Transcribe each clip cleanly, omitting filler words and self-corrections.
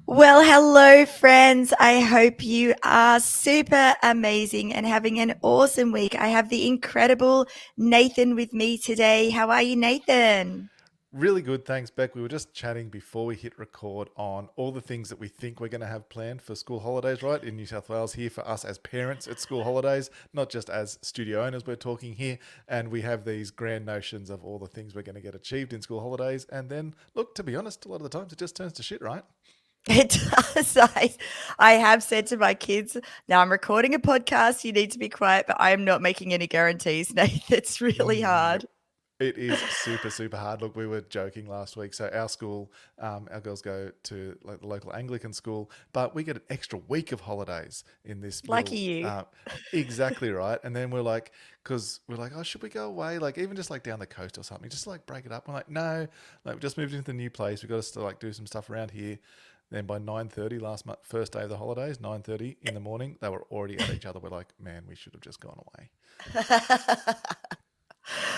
Well, hello, friends. I hope you are super amazing and having an awesome week. I have the incredible Nathan with me today. How are you, Nathan? Really good, thanks, Beck. We were just chatting before we hit record on all the things that we think we're going to have planned for school holidays, right? In New South Wales, here for us as parents at school holidays, not just as studio owners, we're talking here. And we have these grand notions of all the things we're going to get achieved in school holidays. And then, look, to be honest, a lot of the times it just turns to shit, right? It does. I have said to my kids, now I'm recording a podcast. You need to be quiet, but I am not making any guarantees, Nate. It's really Yep. hard. It is super, super hard. Look, we were joking last week. So our school, our girls go to like the local Anglican school, but we get an extra week of holidays in this Lucky little. you. Exactly right. And then we're like, because we're like, oh, should we go away? Like even just like down the coast or something, just to like break it up. We're like, no, like we just moved into the new place. We got to still like do some stuff around here. Then by 9:30 last month, first day of the holidays, 9:30 in the morning, they were already at each other. We're like, man, we should have just gone away.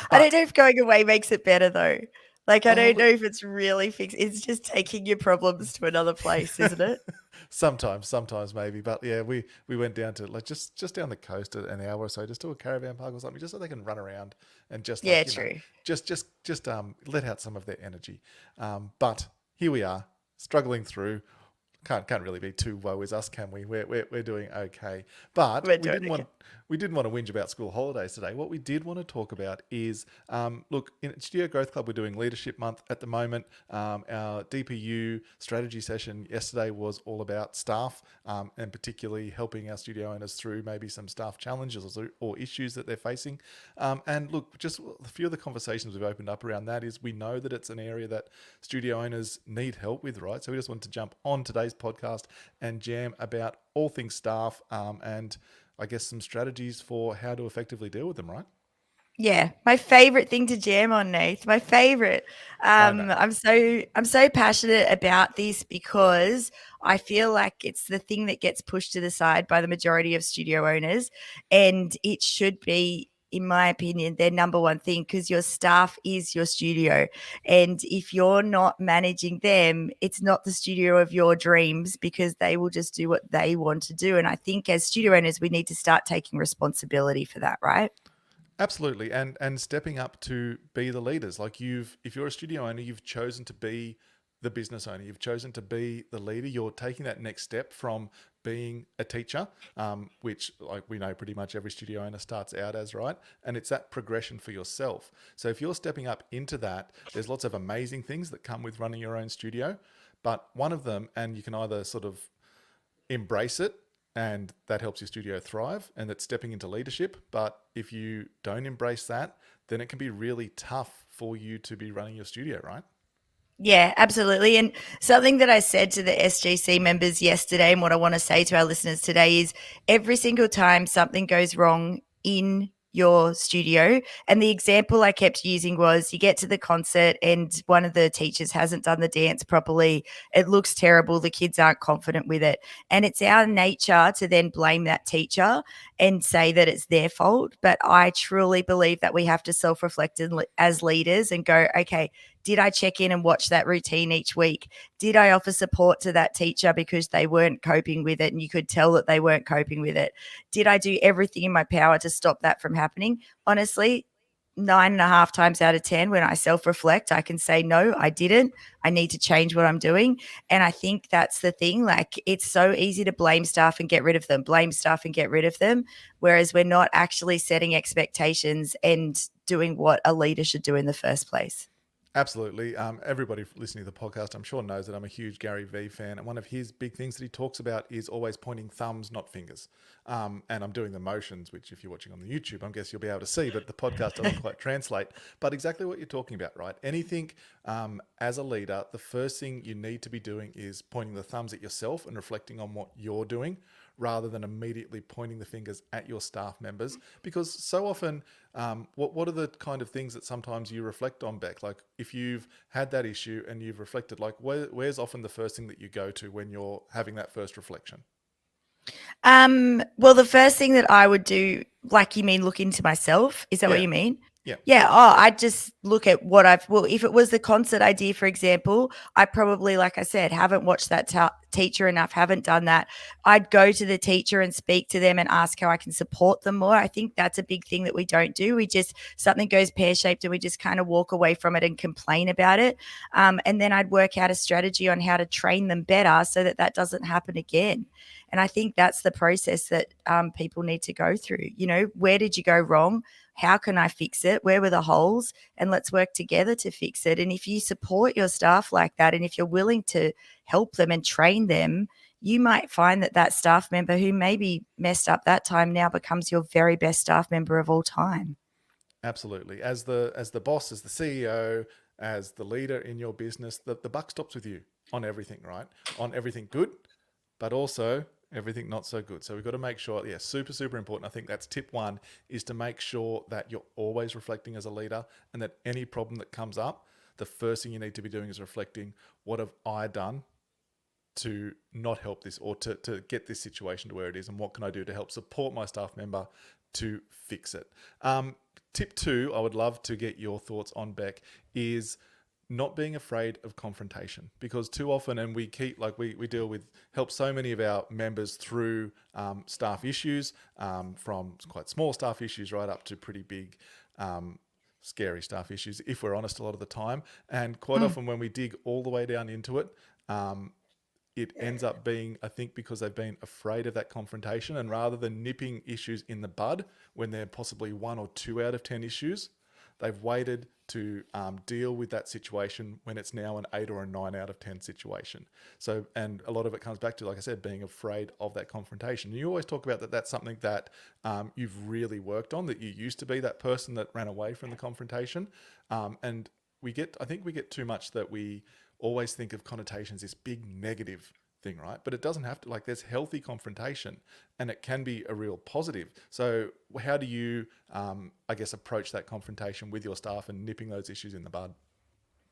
I don't But know if going away makes it better though. Like, I oh, don't know if it's really fixed. It's just taking your problems to another place, isn't it? sometimes maybe, but yeah, we went down to like just down the coast an hour or so, just to a caravan park or something, just so they can run around and just Yeah, like true. just let out some of their energy. But here we are, struggling through. Can't really be too woe is us, can we? We're doing okay, but We're doing okay. we didn't want to whinge about school holidays today. What we did want to talk about is look, in Studio Growth Club, we're doing Leadership Month at the moment. Our DPU strategy session yesterday was all about staff, and particularly helping our studio owners through maybe some staff challenges or issues that they're facing. And look, just a few of the conversations we've opened up around that is we know that it's an area that studio owners need help with, right? So we just wanted to jump on today's podcast and jam about all things staff, and I guess some strategies for how to effectively deal with them, right? Yeah, my favorite thing to jam on, Nath. My favorite. I know. I'm so passionate about this because I feel like it's the thing that gets pushed to the side by the majority of studio owners, and it should be, in my opinion, their number one thing because your staff is your studio, and if you're not managing them, it's not the studio of your dreams because they will just do what they want to do. And I think as studio owners, we need to start taking responsibility for that, right? Absolutely, and stepping up to be the leaders. Like if you're a studio owner, you've chosen to be the business owner. You've chosen to be the leader. You're taking that next step from being a teacher, which like we know pretty much every studio owner starts out as, right? And it's that progression for yourself. So if you're stepping up into that, there's lots of amazing things that come with running your own studio. But one of them, and you can either sort of embrace it and that helps your studio thrive and that's stepping into leadership. But if you don't embrace that, then it can be really tough for you to be running your studio, right? Yeah, absolutely. And something that I said to the SGC members yesterday, and what I want to say to our listeners today is every single time something goes wrong in your studio, and the example I kept using was you get to the concert and one of the teachers hasn't done the dance properly. It looks terrible. The kids aren't confident with it. And it's our nature to then blame that teacher and say that it's their fault. But I truly believe that we have to self reflect as leaders and go, okay, did I check in and watch that routine each week? Did I offer support to that teacher because they weren't coping with it and you could tell that they weren't coping with it? Did I do everything in my power to stop that from happening? Honestly, 9.5 times out of 10, when I self reflect, I can say, no, I didn't. I need to change what I'm doing. And I think that's the thing. Like, it's so easy to blame stuff and get rid of them, blame stuff and get rid of them. Whereas we're not actually setting expectations and doing what a leader should do in the first place. Absolutely. Everybody listening to the podcast, I'm sure, knows that I'm a huge Gary Vee fan. And one of his big things that he talks about is always pointing thumbs, not fingers. And I'm doing the motions, which if you're watching on the YouTube, I guess you'll be able to see, but the podcast doesn't quite translate. But exactly what you're talking about, right? Anything as a leader, the first thing you need to be doing is pointing the thumbs at yourself and reflecting on what you're doing rather than immediately pointing the fingers at your staff members. Because so often, what are the kind of things that sometimes you reflect on, Beck? Like if you've had that issue and you've reflected, like where's often the first thing that you go to when you're having that first reflection? Well, the first thing that I would do, like you mean look into myself, is that what Yeah, you mean? yeah, Yeah, I'd just look at what if it was the concert idea, for example, I probably, like I said, haven't watched that teacher enough, haven't done that, I'd go to the teacher and speak to them and ask how I can support them more. I think that's a big thing that we don't do. We just, something goes pear shaped and we just kind of walk away from it and complain about it. And then I'd work out a strategy on how to train them better so that that doesn't happen again. And I think that's the process that people need to go through. You know, where did you go wrong? How can I fix it? Where were the holes? And let's work together to fix it. And if you support your staff like that, and if you're willing to help them and train them, you might find that that staff member who maybe messed up that time now becomes your very best staff member of all time. Absolutely. As the boss, as the CEO, as the leader in your business, the buck stops with you on everything, right? On everything good, but also everything not so good. So we've got to make sure, yeah, super, super important. I think that's tip one, is to make sure that you're always reflecting as a leader, and that any problem that comes up, the first thing you need to be doing is reflecting, what have I done to not help this, or to get this situation to where it is, and what can I do to help support my staff member to fix it. Tip two, I would love to get your thoughts on, Beck, is not being afraid of confrontation, because too often, and we keep, like, we deal with, help so many of our members through staff issues, from quite small staff issues right up to pretty big scary staff issues, if we're honest, a lot of the time. And quite Mm. often when we dig all the way down into it, it ends up being, I think, because they've been afraid of that confrontation, and rather than nipping issues in the bud when they're possibly 1 or 2 out of 10 issues, they've waited to deal with that situation when it's now an 8 or a 9 out of 10 situation. So, and a lot of it comes back to, like I said, being afraid of that confrontation. And you always talk about that. That's something that you've really worked on, that you used to be that person that ran away from the confrontation. And I think we get too much that we always think of connotations, this big negative thing, right? But it doesn't have to, like, there's healthy confrontation, and it can be a real positive. So how do you, I guess, approach that confrontation with your staff and nipping those issues in the bud?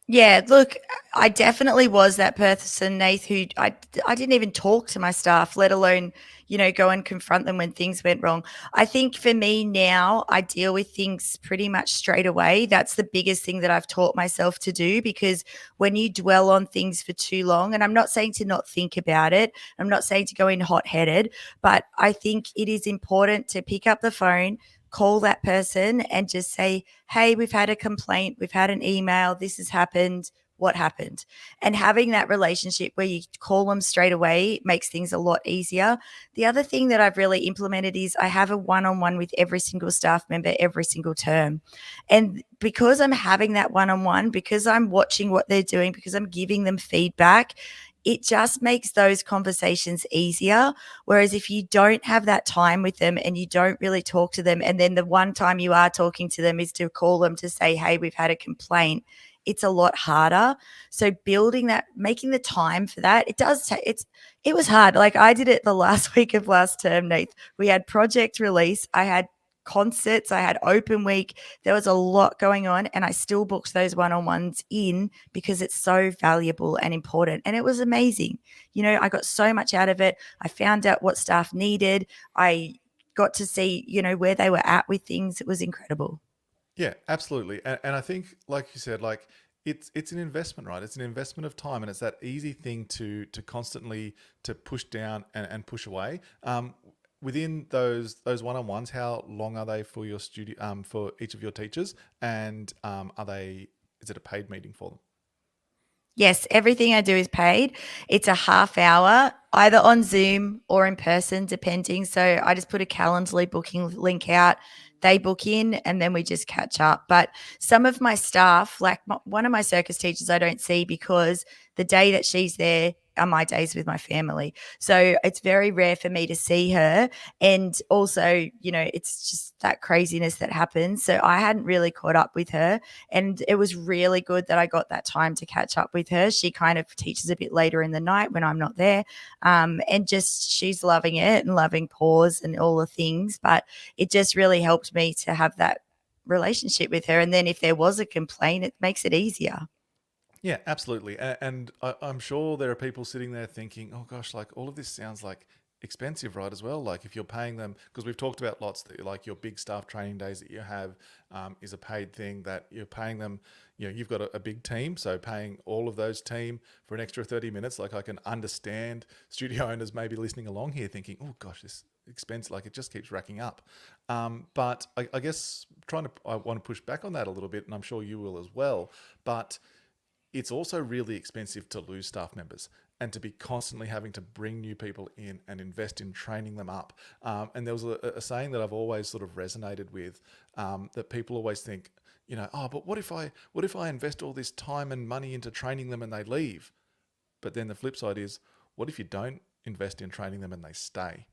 Yeah, look, I definitely was that person, Nath, who I didn't even talk to my staff, let alone, you know, go and confront them when things went wrong. I think for me now, I deal with things pretty much straight away. That's the biggest thing that I've taught myself to do, because when you dwell on things for too long, and I'm not saying to not think about it, I'm not saying to go in hot headed, but I think it is important to pick up the phone, call that person and just say, hey, we've had a complaint, we've had an email, this has happened, what happened? And having that relationship where you call them straight away makes things a lot easier. The other thing that I've really implemented is I have a one on one with every single staff member every single term. And because I'm having that one on one, because I'm watching what they're doing, because I'm giving them feedback, it just makes those conversations easier. Whereas if you don't have that time with them and you don't really talk to them, and then the one time you are talking to them is to call them to say, hey, we've had a complaint, it's a lot harder. So building that, making the time for that, it does take, it was hard. Like I did it the last week of last term, Nate. We had project release. I had concerts, I had open week. There was a lot going on, and I still booked those one-on-ones in because it's so valuable and important. And it was amazing. You know, I got so much out of it. I found out what staff needed. I got to see, you know, where they were at with things. It was incredible. Yeah, absolutely. And I think, like you said, like, it's an investment, right? It's an investment of time, and it's that easy thing to constantly to push down and push away. Within those one on ones, how long are they for your studio, for each of your teachers, and are they, is it a paid meeting for them? Yes, everything I do is paid. It's a half hour, either on Zoom or in person, depending. So I just put a Calendly booking link out. They book in and then we just catch up. But some of my staff, like one of my circus teachers, I don't see because the day that she's there are my days with my family. So it's very rare for me to see her. And also, you know, it's just that craziness that happens. So I hadn't really caught up with her. And it was really good that I got that time to catch up with her. She kind of teaches a bit later in the night when I'm not there. And just she's loving it and loving pause and all the things. But it just really helped me to have that relationship with her. And then if there was a complaint, it makes it easier. Yeah, absolutely. And I'm sure there are people sitting there thinking, oh gosh, like, all of this sounds like expensive, right? As well, like if you're paying them, because we've talked about lots that like your big staff training days that you have is a paid thing that you're paying them. You know, you've got a big team, so paying all of those team for an extra 30 minutes, like I can understand studio owners maybe listening along here thinking, oh gosh, this expense, like it just keeps racking up. But I guess I want to push back on that a little bit, and I'm sure you will as well. But it's also really expensive to lose staff members and to be constantly having to bring new people in and invest in training them up. And there was a saying that I've always sort of resonated with, that people always think, you know, oh, but what if I invest all this time and money into training them and they leave? But then the flip side is, what if you don't invest in training them and they stay?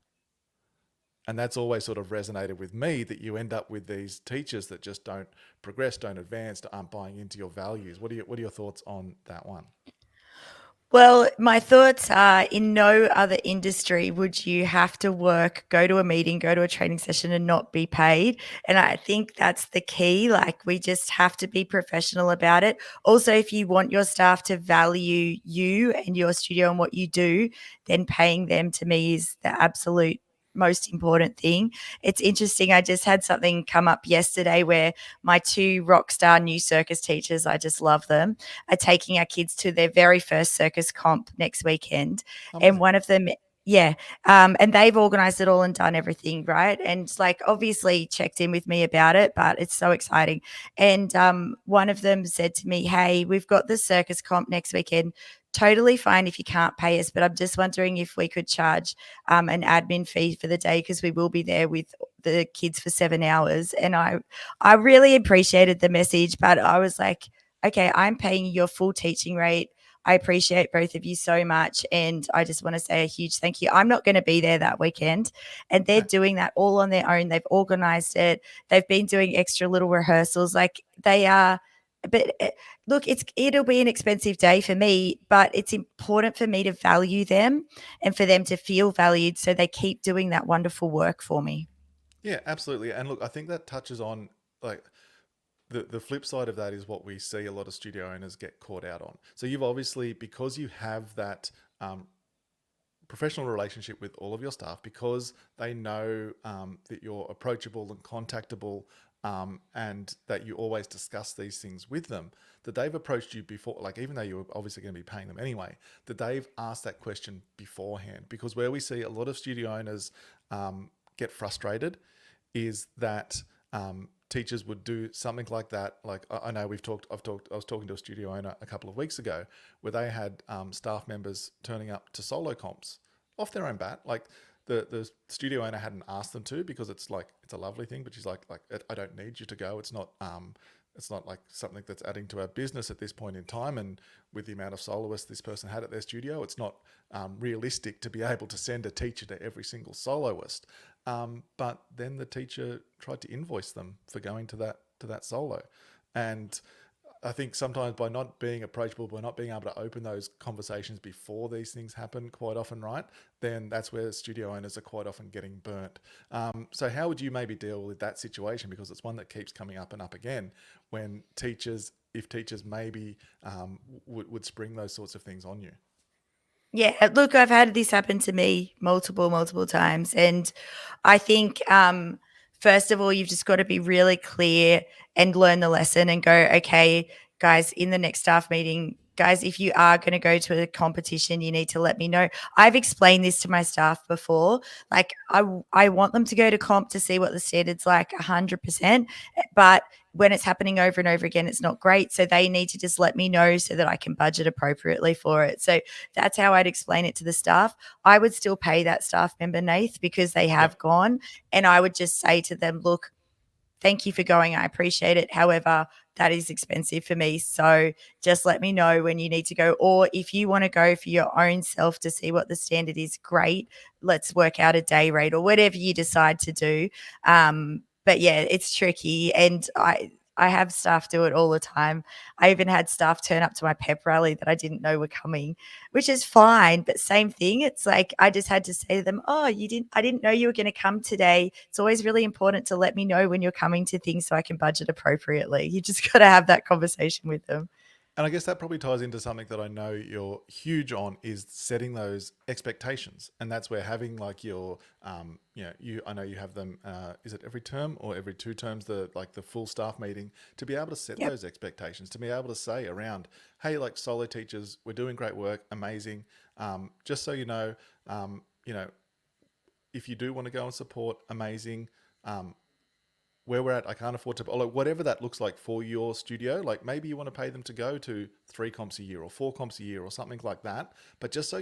And that's always sort of resonated with me, that you end up with these teachers that just don't progress, don't advance, aren't buying into your values. What are your thoughts on that one? Well, my thoughts are in no other industry would you have to work, go to a meeting, go to a training session and not be paid. And I think that's the key. Like, we just have to be professional about it. Also, if you want your staff to value you and your studio and what you do, then paying them to me is the absolute most important thing. It's interesting. I just had something come up yesterday where my two rock star new circus teachers, I just love them, are taking our kids to their very first circus comp next weekend. And Amazing. one of them, yeah, and they've organized it all and done everything, right? And it's like obviously checked in with me about it, but it's so exciting. And one of them said to me, "Hey, we've got the circus comp next weekend. Totally fine if you can't pay us, but I'm just wondering if we could charge an admin fee for the day because we will be there with the kids for 7 hours." And I really appreciated the message, but I was like, okay, I'm paying your full teaching rate. I appreciate both of you so much. And I just want to say a huge thank you. I'm not going to be there that weekend. And they're No. doing that all on their own. They've organized it. They've been doing extra little rehearsals. Like they are. But look, it'll be an expensive day for me, but it's important for me to value them and for them to feel valued. So they keep doing that wonderful work for me. Yeah, absolutely. And look, I think that touches on like the flip side of that is what we see a lot of studio owners get caught out on. So you've obviously, because you have that professional relationship with all of your staff, because they know that you're approachable and contactable, and that you always discuss these things with them, that they've approached you before, like even though you're obviously going to be paying them anyway, that they've asked that question beforehand. Because where we see a lot of studio owners get frustrated is that teachers would do something like that. Like I know I was talking to a studio owner a couple of weeks ago where they had staff members turning up to solo comps off their own bat. Like the studio owner hadn't asked them to, because it's like, it's a lovely thing, but she's like, I don't need you to go. It's not like something that's adding to our business at this point in time. And with the amount of soloists this person had at their studio, it's not realistic to be able to send a teacher to every single soloist. But then the teacher tried to invoice them for going to that solo, and I think sometimes by not being approachable, by not being able to open those conversations before these things happen, quite often, right? Then that's where studio owners are quite often getting burnt. So how would you maybe deal with that situation? Because it's one that keeps coming up and up again when teachers, if teachers maybe would spring those sorts of things on you. Yeah, look, I've had this happen to me multiple times. And I think, first of all, you've just got to be really clear and learn the lesson and go, okay, guys, in the next staff meeting, guys, if you are going to go to a competition, you need to let me know. I've explained this to my staff before. Like, I want them to go to comp to see what the standard's like 100%. But when it's happening over and over again, it's not great. So they need to just let me know so that I can budget appropriately for it. So that's how I'd explain it to the staff. I would still pay that staff member, Nath, because they Yep. have gone. And I would just say to them, look, thank you for going. I appreciate it. However, that is expensive for me. So just let me know when you need to go. Or if you want to go for your own self to see what the standard is, great. Let's work out a day rate or whatever you decide to do. But yeah, it's tricky. And I have staff do it all the time. I even had staff turn up to my pep rally that I didn't know were coming, which is fine. But same thing. It's like I just had to say to them, "Oh, I didn't know you were going to come today. It's always really important to let me know when you're coming to things so I can budget appropriately." You just got to have that conversation with them. And I guess that probably ties into something that I know you're huge on is setting those expectations, and that's where having like your, you I know you have them. Is it every term or every two terms? The like the full staff meeting to be able to set Yep. those expectations, to be able to say around, hey, like solo teachers, we're doing great work, amazing. Just so you know, if you do want to go and support, amazing. Um, where we're at, I can't afford to, or like whatever that looks like for your studio. Like maybe you want to pay them to go to 3 comps a year or 4 comps a year or something like that. But just so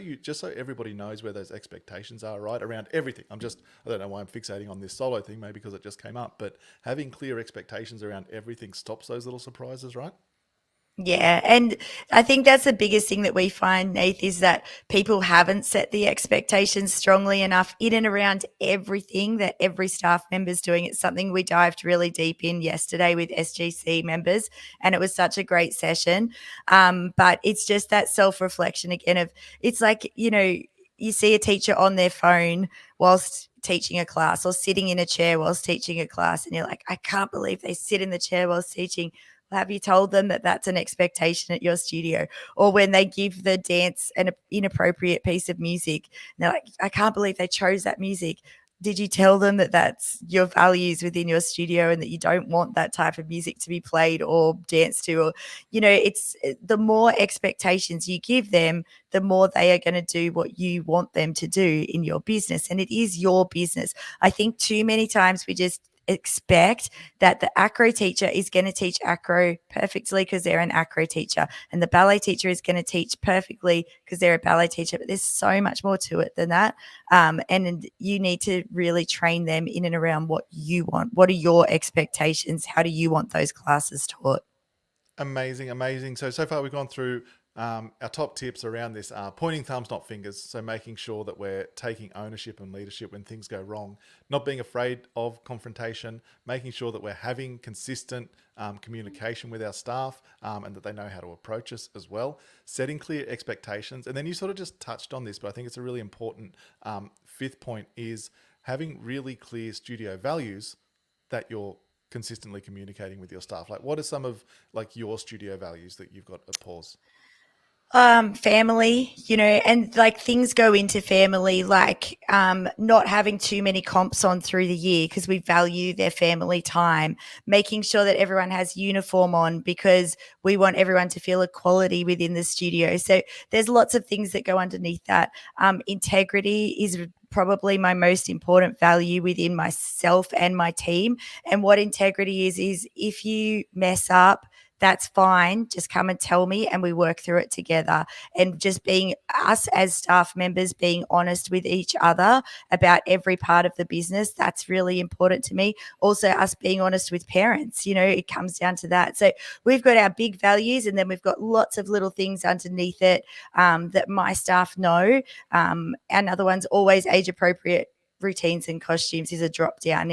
everybody knows where those expectations are, right, around everything. I don't know why I'm fixating on this solo thing, maybe because it just came up, but having clear expectations around everything stops those little surprises, right? Yeah, and I think that's the biggest thing that we find, Nath, is that people haven't set the expectations strongly enough in and around everything that every staff member is doing. It's something we dived really deep in yesterday with SGC members, and it was such a great session. But it's just that self reflection again of it's like, you see a teacher on their phone whilst teaching a class or sitting in a chair whilst teaching a class, and you're like, I can't believe they sit in the chair whilst teaching. Have you told them that that's an expectation at your studio? Or when they give the dance an inappropriate piece of music, and they're like, I can't believe they chose that music. Did you tell them that that's your values within your studio and that you don't want that type of music to be played or danced to? Or, it's the more expectations you give them, the more they are going to do what you want them to do in your business. And it is your business. I think too many times we just expect that the acro teacher is going to teach acro perfectly because they're an acro teacher, and the ballet teacher is going to teach perfectly because they're a ballet teacher. But there's so much more to it than that. And you need to really train them in and around what you want. What are your expectations? How do you want those classes taught? Amazing, amazing. So far we've gone through our top tips around this pointing thumbs, not fingers. So making sure that we're taking ownership and leadership when things go wrong, not being afraid of confrontation, making sure that we're having consistent communication with our staff and that they know how to approach us as well, setting clear expectations. And then you sort of just touched on this, but I think it's a really important fifth point is having really clear studio values that you're consistently communicating with your staff. Like what are some of like your studio values that you've got at pause? Family, and like things go into family, like not having too many comps on through the year because we value their family time, making sure that everyone has uniform on because we want everyone to feel equality within the studio. So there's lots of things that go underneath that. Integrity is probably my most important value within myself and my team. And what integrity is if you mess up, that's fine. Just come and tell me and we work through it together. And just being us as staff members, being honest with each other about every part of the business, that's really important to me. Also, us being honest with parents, it comes down to that. So we've got our big values and then we've got lots of little things underneath it that my staff know. Another one's always age appropriate routines and costumes is a drop down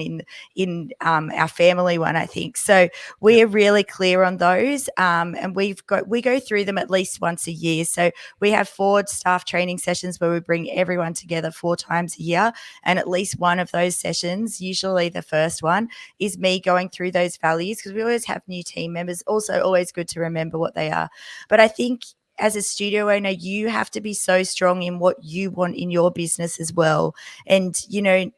in our family one, I think. So Yep. we're really clear on those, and we go through them at least once a year. So we have 4 staff training sessions where we bring everyone together 4 times a year, and at least one of those sessions, usually the first one, is me going through those values because we always have new team members. Also, always good to remember what they are. But I think as a studio owner, you have to be so strong in what you want in your business as well. And,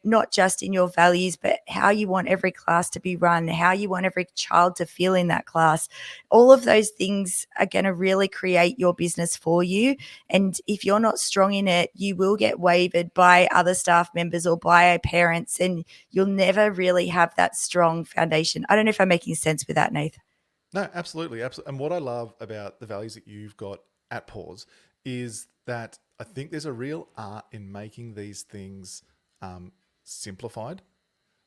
not just in your values, but how you want every class to be run, how you want every child to feel in that class. All of those things are going to really create your business for you. And if you're not strong in it, you will get wavered by other staff members or by parents, and you'll never really have that strong foundation. I don't know if I'm making sense with that, Nath. No, absolutely, absolutely. And what I love about the values that you've got at pause is that I think there's a real art in making these things simplified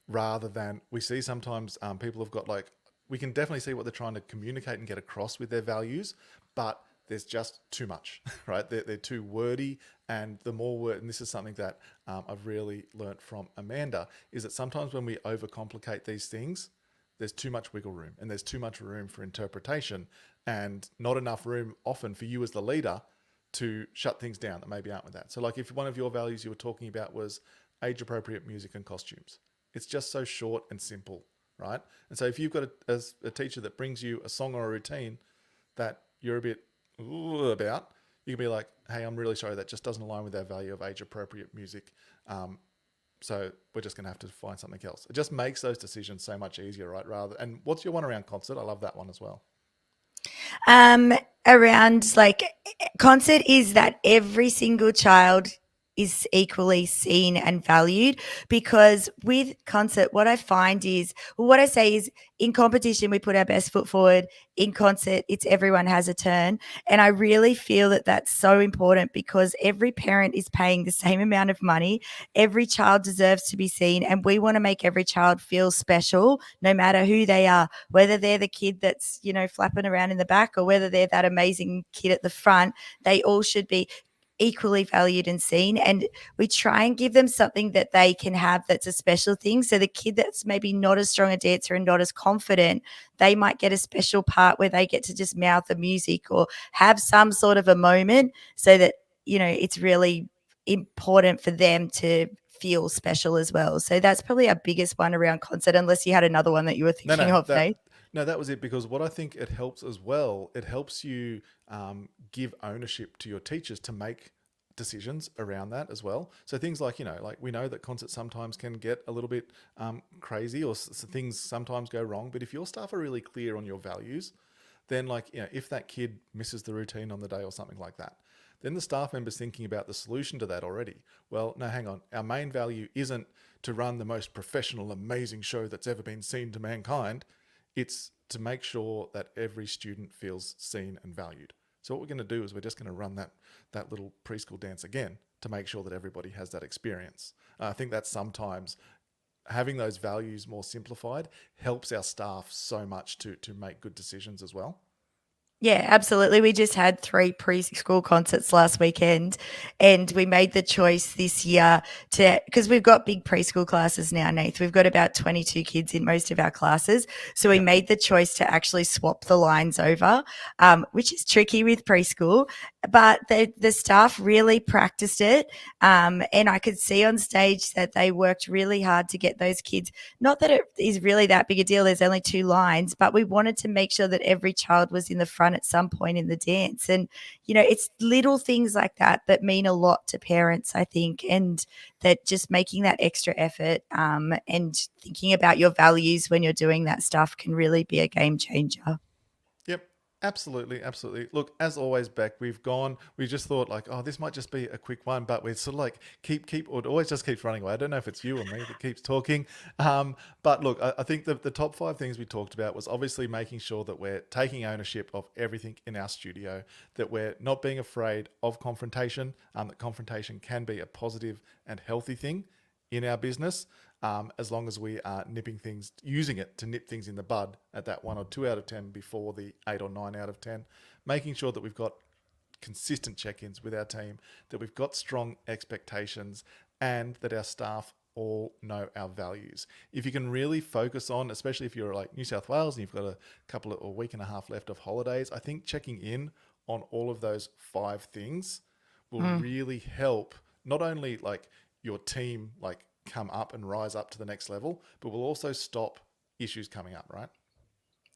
rather than we see sometimes people have got like we can definitely see what they're trying to communicate and get across with their values, but there's just too much, right? They're too wordy, and the more word, and this is something that I've really learnt from Amanda, is that sometimes when we overcomplicate these things, there's too much wiggle room and there's too much room for interpretation and not enough room often for you as the leader to shut things down that maybe aren't with that. So like if one of your values you were talking about was age appropriate music and costumes, it's just so short and simple, right? And so if you've got a teacher that brings you a song or a routine that you're a bit about, you can be like, hey, I'm really sorry, that just doesn't align with our value of age appropriate music. Um, so we're just going to have to find something else. It just makes those decisions so much easier, right? Rather, and what's your one around concert? I love that one as well. um Around like concert is that every single child is equally seen and valued, because with concert what I find is, well, what I say is, in competition we put our best foot forward. In concert it's everyone has a turn, and I really feel that that's so important, because every parent is paying the same amount of money. Every child deserves to be seen, and we want to make every child feel special no matter who they are, whether they're the kid that's, flapping around in the back, or whether they're that amazing kid at the front. They all should be equally valued and seen. And we try and give them something that they can have that's a special thing. So the kid that's maybe not as strong a dancer and not as confident, they might get a special part where they get to just mouth the music or have some sort of a moment, so that, it's really important for them to feel special as well. So that's probably our biggest one around concert, unless you had another one that you were No, thinking no, of, Nate. that was it. Because what I think it helps as well, it helps you give ownership to your teachers to make decisions around that as well. So things like, like we know that concerts sometimes can get a little bit crazy, or things sometimes go wrong. But if your staff are really clear on your values, then like, if that kid misses the routine on the day or something like that, then the staff member's thinking about the solution to that already. Well, no, hang on. Our main value isn't to run the most professional, amazing show that's ever been seen to mankind. It's to make sure that every student feels seen and valued. So what we're going to do is we're just going to run that little preschool dance again to make sure that everybody has that experience. I think that sometimes having those values more simplified helps our staff so much to make good decisions as well. Yeah, absolutely. We just had 3 preschool concerts last weekend, and we made the choice this year to, because we've got big preschool classes now, Nath. We've got about 22 kids in most of our classes. So we Yep. made the choice to actually swap the lines over, which is tricky with preschool, but the staff really practiced it. And I could see on stage that they worked really hard to get those kids. Not that it is really that big a deal, there's only 2 lines, but we wanted to make sure that every child was in the front at some point in the dance. And, it's little things like that that mean a lot to parents, I think, and that just making that extra effort, and thinking about your values when you're doing that stuff can really be a game changer. Yep. Absolutely, absolutely. Look, as always, Beck, we've gone. We just thought like, oh, this might just be a quick one, but we're sort of like keep, or it always just keeps running away. I don't know if it's you or me that keeps talking. But look, I think the top 5 things we talked about was obviously making sure that we're taking ownership of everything in our studio, that we're not being afraid of confrontation, that confrontation can be a positive and healthy thing in our business, as long as we are nipping things, using it to nip things in the bud at that 1 or 2 out of 10 before the 8 or 9 out of 10, making sure that we've got consistent check-ins with our team, that we've got strong expectations, and that our staff all know our values. If you can really focus on, especially if you're like New South Wales and you've got a couple of, or week and a half left of holidays, I think checking in on all of those 5 things will Mm. really help, not only like your team like come up and rise up to the next level, but will also stop issues coming up, right?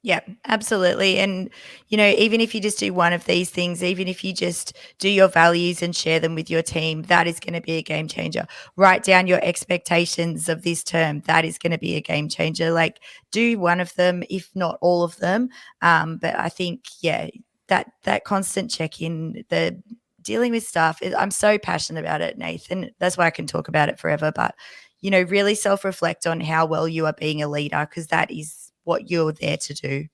Yeah, absolutely. And, even if you just do one of these things, even if you just do your values and share them with your team, that is going to be a game changer. Write down your expectations of this term. That is going to be a game changer. Like, do one of them, if not all of them. But I think, yeah, that constant check in, the dealing with stuff, I'm so passionate about it, Nathan. That's why I can talk about it forever. But, really self reflect on how well you are being a leader, because that is what you're there to do.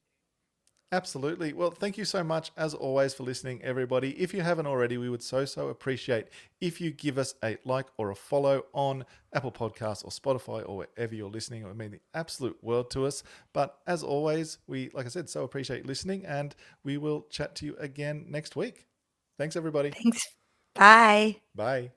Absolutely. Well, thank you so much, as always, for listening, everybody. If you haven't already, we would so appreciate if you give us a like or a follow on Apple Podcasts or Spotify or wherever you're listening. It would mean the absolute world to us. But as always, we, like I said, so appreciate listening, and we will chat to you again next week. Thanks, everybody. Thanks. Bye. Bye.